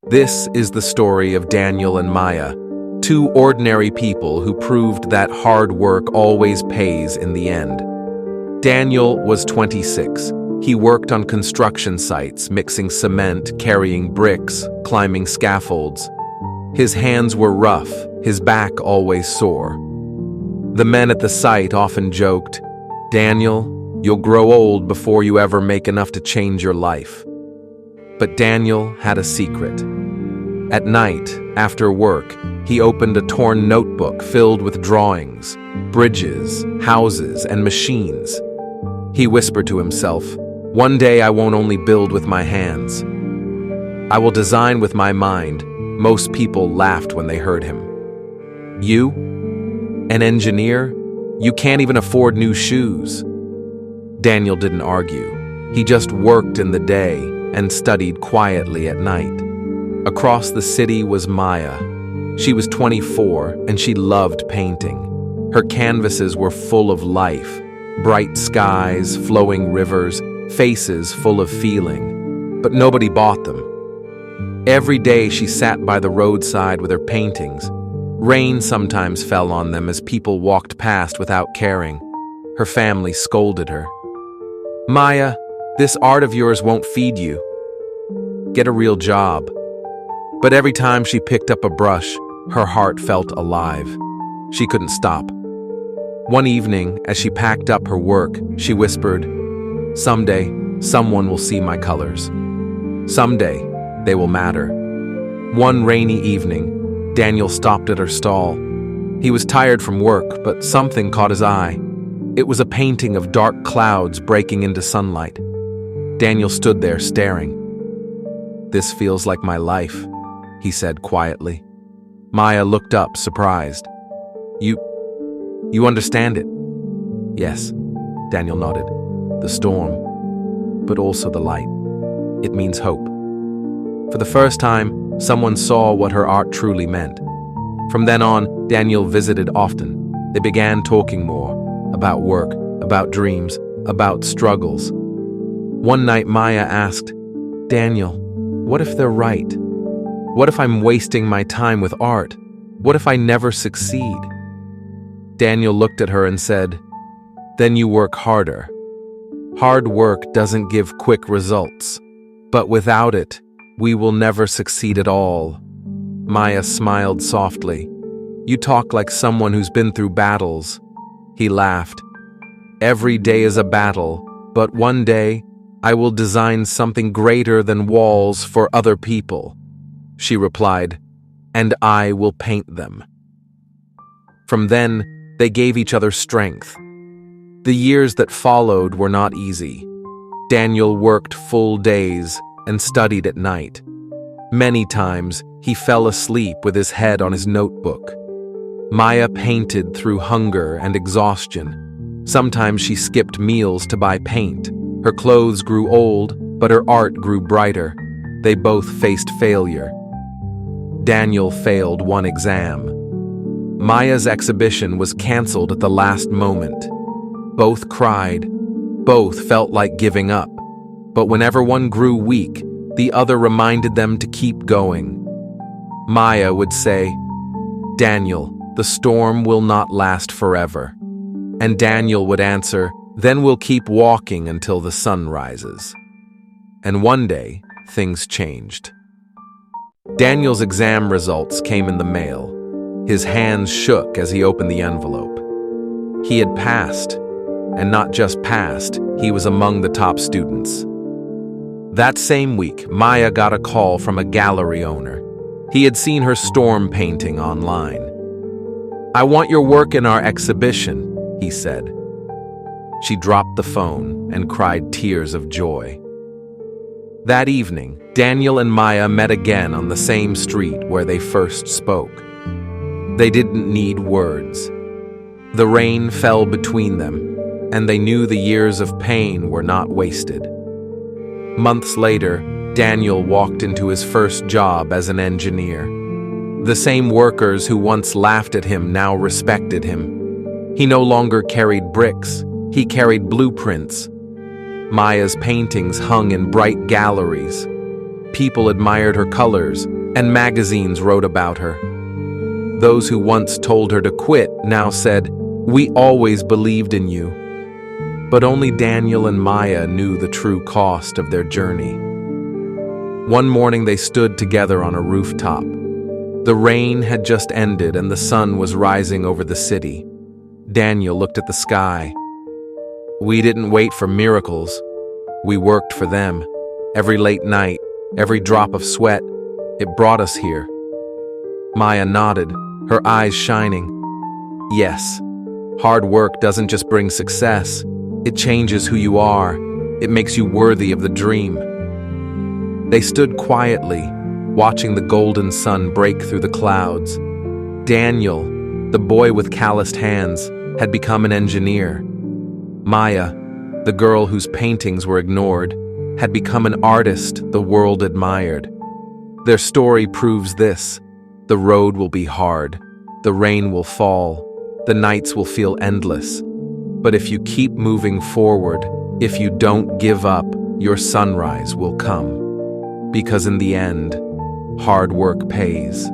This is the story of Daniel and Maya, two ordinary people who proved that hard work always pays in the end. Daniel was 26. He worked on construction sites, mixing cement, carrying bricks, climbing scaffolds. His hands were rough, his back always sore. The men at the site often joked, "Daniel, you'll grow old before you ever make enough to change your life." But Daniel had a secret. At night, after work, he opened a torn notebook filled with drawings, bridges, houses, and machines. He whispered to himself, "One day I won't only build with my hands. I will design with my mind." Most people laughed when they heard him. "You? An engineer? You can't even afford new shoes." Daniel didn't argue. He just worked in the day and studied quietly at night. Across the city was Maya. She was 24 and she loved painting. Her canvases were full of life, bright skies, flowing rivers, faces full of feeling. But nobody bought them. Every day she sat by the roadside with her paintings. Rain sometimes fell on them as people walked past without caring. Her family scolded her. "Maya, this art of yours won't feed you. Get a real job." But every time she picked up a brush, her heart felt alive. She couldn't stop. One evening, as she packed up her work, she whispered, "Someday, someone will see my colors. Someday, they will matter." One rainy evening, Daniel stopped at her stall. He was tired from work, but something caught his eye. It was a painting of dark clouds breaking into sunlight. Daniel stood there staring. "This feels like my life," he said quietly. Maya looked up, surprised. You understand it?" "Yes," Daniel nodded. "The storm, but also the light. It means hope." For the first time, someone saw what her art truly meant. From then on, Daniel visited often. They began talking more about work, about dreams, about struggles. One night, Maya asked, "Daniel, what if they're right? What if I'm wasting my time with art? What if I never succeed?" Daniel looked at her and said, "Then you work harder. Hard work doesn't give quick results, but without it, we will never succeed at all." Maya smiled softly. "You talk like someone who's been through battles." He laughed. "Every day is a battle, but one day I will design something greater than walls for other people." She replied, "And I will paint them." From then, they gave each other strength. The years that followed were not easy. Daniel worked full days and studied at night. Many times, he fell asleep with his head on his notebook. Maya painted through hunger and exhaustion. Sometimes she skipped meals to buy paint. Her clothes grew old, but her art grew brighter. They both faced failure. Daniel failed one exam. Maya's exhibition was canceled at the last moment. Both cried. Both felt like giving up. But whenever one grew weak, the other reminded them to keep going. Maya would say, "Daniel, the storm will not last forever." And Daniel would answer, "Then we'll keep walking until the sun rises." And one day, things changed. Daniel's exam results came in the mail. His hands shook as he opened the envelope. He had passed, and not just passed, he was among the top students. That same week, Maya got a call from a gallery owner. He had seen her storm painting online. "I want your work in our exhibition," he said. She dropped the phone and cried tears of joy. That evening, Daniel and Maya met again on the same street where they first spoke. They didn't need words. The rain fell between them, and they knew the years of pain were not wasted. Months later, Daniel walked into his first job as an engineer. The same workers who once laughed at him now respected him. He no longer carried bricks, he carried blueprints. Maya's paintings hung in bright galleries. People admired her colors, and magazines wrote about her. Those who once told her to quit now said, "We always believed in you." But only Daniel and Maya knew the true cost of their journey. One morning they stood together on a rooftop. The rain had just ended and the sun was rising over the city. Daniel looked at the sky. "We didn't wait for miracles. We worked for them. Every late night, every drop of sweat, it brought us here." Maya nodded, her eyes shining. "Yes, hard work doesn't just bring success. It changes who you are. It makes you worthy of the dream." They stood quietly, watching the golden sun break through the clouds. Daniel, the boy with calloused hands, had become an engineer. Maya, the girl whose paintings were ignored, had become an artist the world admired. Their story proves this: the road will be hard, the rain will fall, the nights will feel endless. But if you keep moving forward, if you don't give up, your sunrise will come. Because in the end, hard work pays.